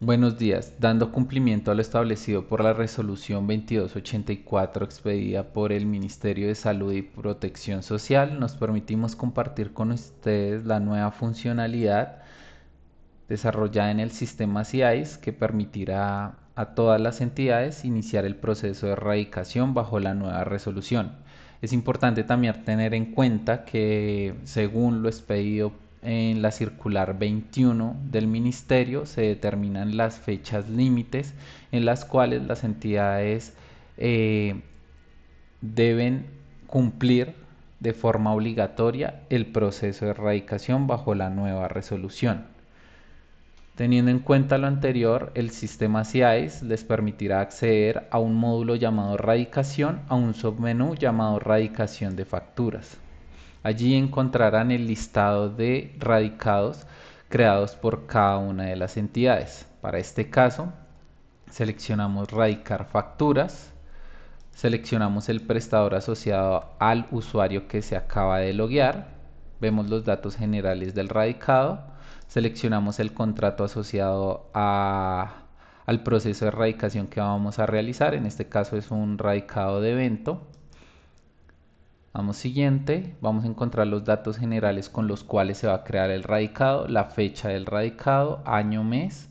Buenos días. Dando cumplimiento a lo establecido por la Resolución 2284 expedida por el Ministerio de Salud y Protección Social, nos permitimos compartir con ustedes la nueva funcionalidad desarrollada en el sistema CIAIS que permitirá a todas las entidades iniciar el proceso de erradicación bajo la nueva resolución. Es importante también tener en cuenta que, según lo expedido en la circular 21 del Ministerio, se determinan las fechas límites en las cuales las entidades eh, deben cumplir de forma obligatoria el proceso de erradicación bajo la nueva resolución. Teniendo en cuenta lo anterior, el sistema CIAIS les permitirá acceder a un módulo llamado Radicación, a un submenú llamado Radicación de facturas. Allí encontrarán el listado de radicados creados por cada una de las entidades. Para este caso, seleccionamos Radicar facturas, seleccionamos el prestador asociado al usuario que se acaba de loguear, vemos los datos generales del radicado, seleccionamos el contrato asociado al proceso de radicación que vamos a realizar, en este caso es un radicado de evento. Vamos siguiente, vamos a encontrar los datos generales con los cuales se va a crear el radicado, la fecha del radicado, año, mes,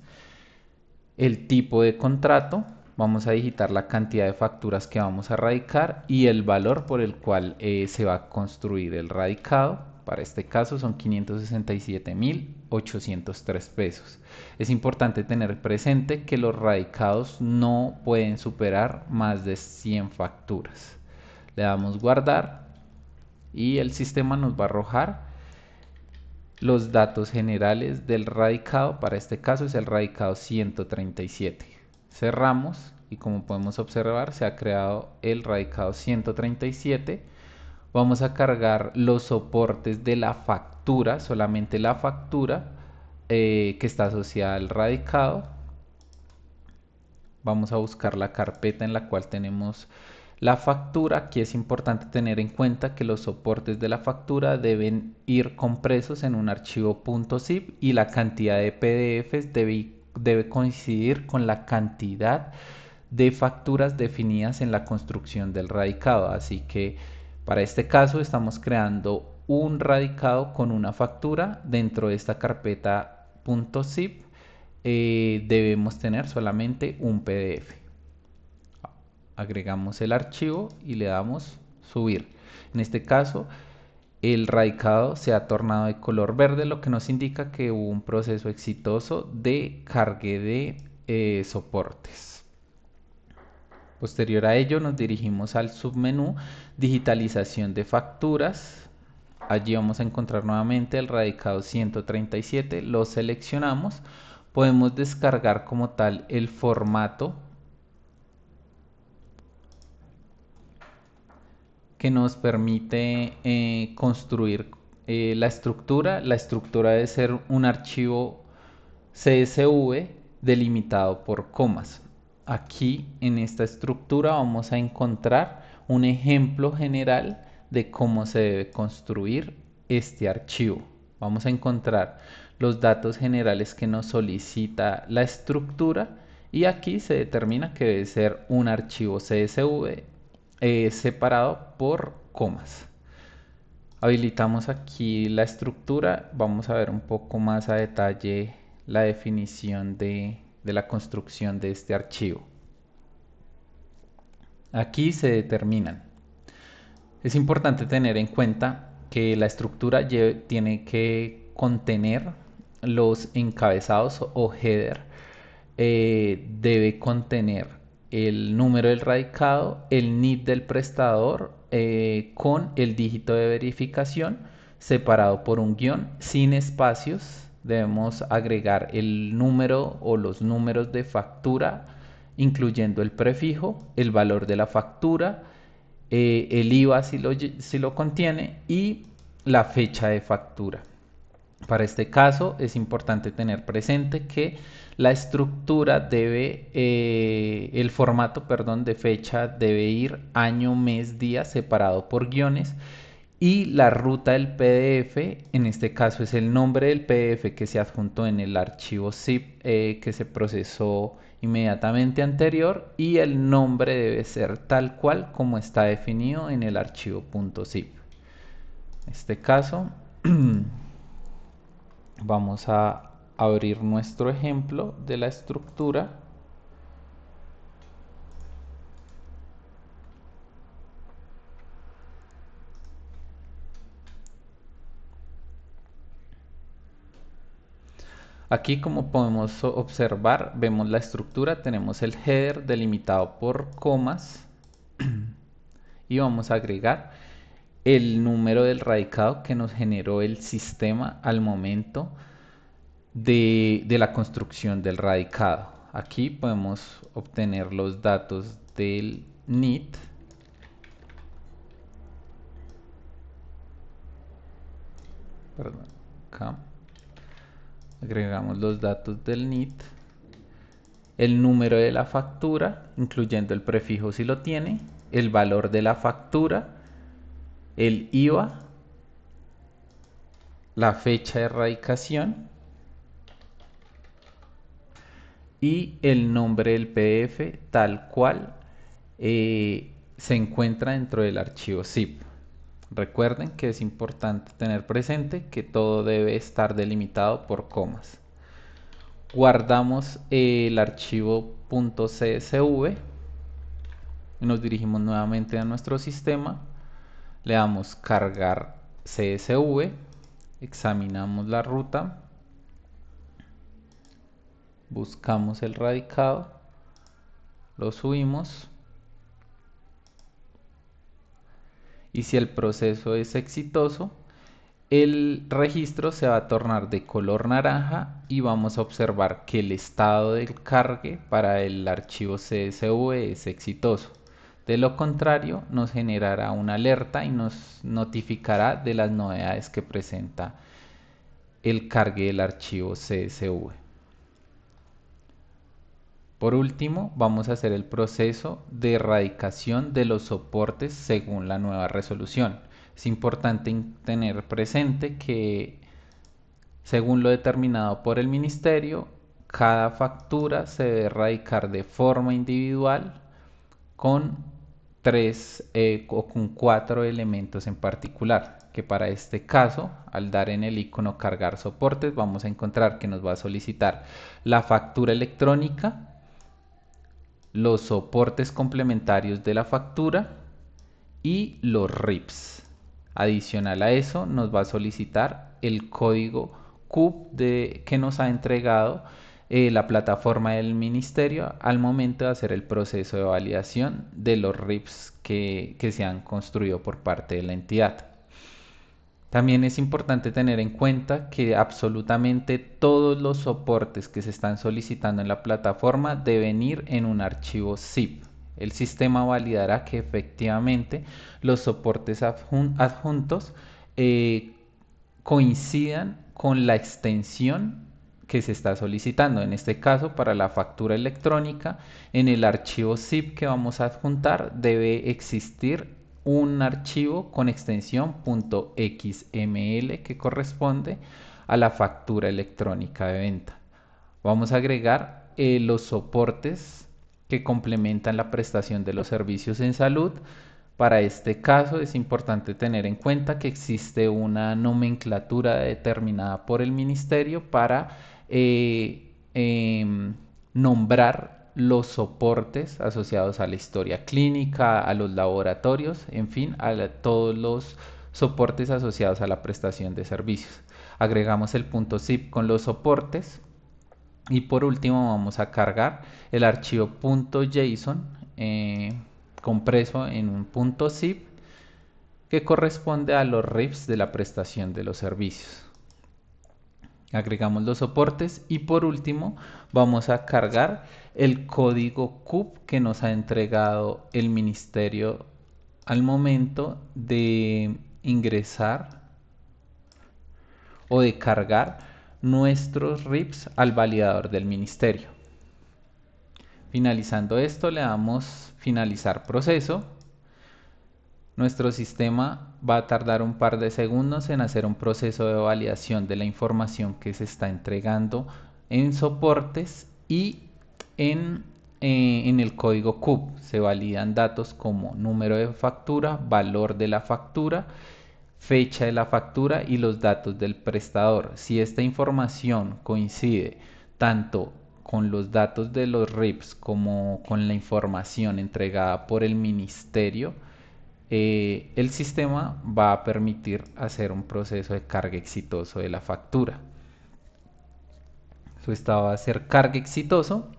el tipo de contrato, vamos a digitar la cantidad de facturas que vamos a radicar y el valor por el cual se va a construir el radicado. Para este caso son 567.803 pesos. Es importante tener presente que los radicados no pueden superar más de 100 facturas. Le damos guardar y el sistema nos va a arrojar los datos generales del radicado. Para este caso es el radicado 137. Cerramos y como podemos observar se ha creado el radicado 137. Vamos a cargar los soportes de la factura, solamente la factura que está asociada al radicado. Vamos a buscar la carpeta en la cual tenemos la factura. Aquí es importante tener en cuenta que los soportes de la factura deben ir compresos en un archivo .zip y la cantidad de PDFs debe coincidir con la cantidad de facturas definidas en la construcción del radicado. Así que para este caso estamos creando un radicado con una factura dentro de esta carpeta .zip. Debemos tener solamente un PDF. Agregamos el archivo y le damos subir. En este caso, el radicado se ha tornado de color verde, lo que nos indica que hubo un proceso exitoso de cargue de soportes. Posterior a ello, nos dirigimos al submenú digitalización de facturas. Allí vamos a encontrar nuevamente el radicado 137, lo seleccionamos. Podemos descargar como tal el formato que nos permite construir la estructura. La estructura debe ser un archivo CSV delimitado por comas. Aquí en esta estructura vamos a encontrar un ejemplo general de cómo se debe construir este archivo. Vamos a encontrar los datos generales que nos solicita la estructura y aquí se determina que debe ser un archivo CSV separado por comas. Habilitamos aquí la estructura, vamos a ver un poco más a detalle la definición de la construcción de este archivo. Aquí se determinan. Es importante tener en cuenta que la estructura tiene que contener los encabezados o header. Debe contener el número del radicado, el NID del prestador con el dígito de verificación separado por un guión sin espacios. Debemos agregar el número o los números de factura incluyendo el prefijo, el valor de la factura, el IVA si lo contiene y la fecha de factura. Para este caso es importante tener presente que la estructura debe, el formato, perdón, de fecha debe ir año, mes, día separado por guiones Y la ruta del PDF, en este caso es el nombre del PDF que se adjuntó en el archivo zip que se procesó inmediatamente anterior, y el nombre debe ser tal cual como está definido en el archivo .zip. En este caso vamos a abrir nuestro ejemplo de la estructura. Aquí, como podemos observar, vemos la estructura, tenemos el header delimitado por comas y vamos a agregar el número del radicado que nos generó el sistema al momento de la construcción del radicado. Aquí podemos obtener los datos del NIT. Perdón, acá agregamos los datos del NIT, el número de la factura, incluyendo el prefijo si lo tiene, el valor de la factura, el IVA, la fecha de erradicación y el nombre del PDF tal cual se encuentra dentro del archivo zip. Recuerden que es importante tener presente que todo debe estar delimitado por comas. Guardamos el archivo .csv y nos dirigimos nuevamente a nuestro sistema. Le damos cargar CSV, examinamos la ruta, buscamos el radicado, lo subimos y si el proceso es exitoso, el registro se va a tornar de color naranja y vamos a observar que el estado del cargue para el archivo CSV es exitoso. De lo contrario, nos generará una alerta y nos notificará de las novedades que presenta el cargue del archivo CSV. Por último, vamos a hacer el proceso de erradicación de los soportes según la nueva resolución. Es importante tener presente que, según lo determinado por el ministerio, cada factura se debe erradicar de forma individual con o con 4 elementos en particular, que para este caso, al dar en el icono cargar soportes, vamos a encontrar que nos va a solicitar la factura electrónica, los soportes complementarios de la factura y los RIPs. Adicional a eso, nos va a solicitar el código CUP que nos ha entregado la plataforma del ministerio al momento de hacer el proceso de validación de los RIPs que se han construido por parte de la entidad. También es importante tener en cuenta que absolutamente todos los soportes que se están solicitando en la plataforma deben ir en un archivo zip. El sistema validará que efectivamente los soportes adjuntos coincidan con la extensión que se está solicitando. En este caso, para la factura electrónica, en el archivo zip que vamos a adjuntar debe existir un archivo con extensión .xml que corresponde a la factura electrónica de venta. Vamos a agregar los soportes que complementan la prestación de los servicios en salud. Para este caso es importante tener en cuenta que existe una nomenclatura determinada por el ministerio para nombrar los soportes asociados a la historia clínica, a los laboratorios, en fin, todos los soportes asociados a la prestación de servicios. Agregamos el .zip con los soportes y por último vamos a cargar el archivo .json compreso en un .zip que corresponde a los RIPs de la prestación de los servicios. Agregamos los soportes y por último vamos a cargar el código CUP que nos ha entregado el ministerio al momento de ingresar o de cargar nuestros RIPs al validador del ministerio. Finalizando esto, le damos finalizar proceso. Nuestro sistema va a tardar un par de segundos en hacer un proceso de validación de la información que se está entregando en soportes y en, en el código CUB. Se validan datos como número de factura, valor de la factura, fecha de la factura y los datos del prestador. Si esta información coincide tanto con los datos de los RIPs como con la información entregada por el ministerio, el sistema va a permitir hacer un proceso de carga exitoso de la factura. Su estado va a ser carga exitoso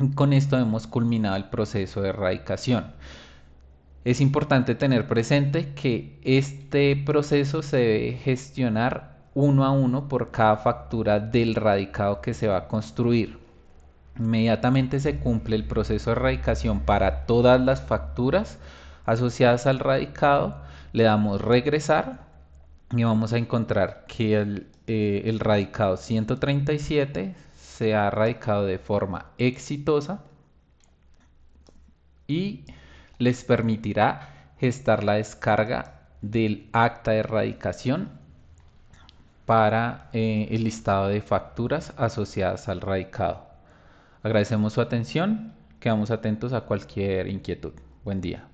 y con esto hemos culminado el proceso de erradicación. Es importante tener presente que este proceso se debe gestionar uno a uno por cada factura del radicado que se va a construir. Inmediatamente se cumple el proceso de erradicación para todas las facturas asociadas al radicado, le damos regresar y vamos a encontrar que el radicado 137 se ha radicado de forma exitosa y les permitirá gestar la descarga del acta de erradicación para el listado de facturas asociadas al radicado. Agradecemos su atención, quedamos atentos a cualquier inquietud. Buen día.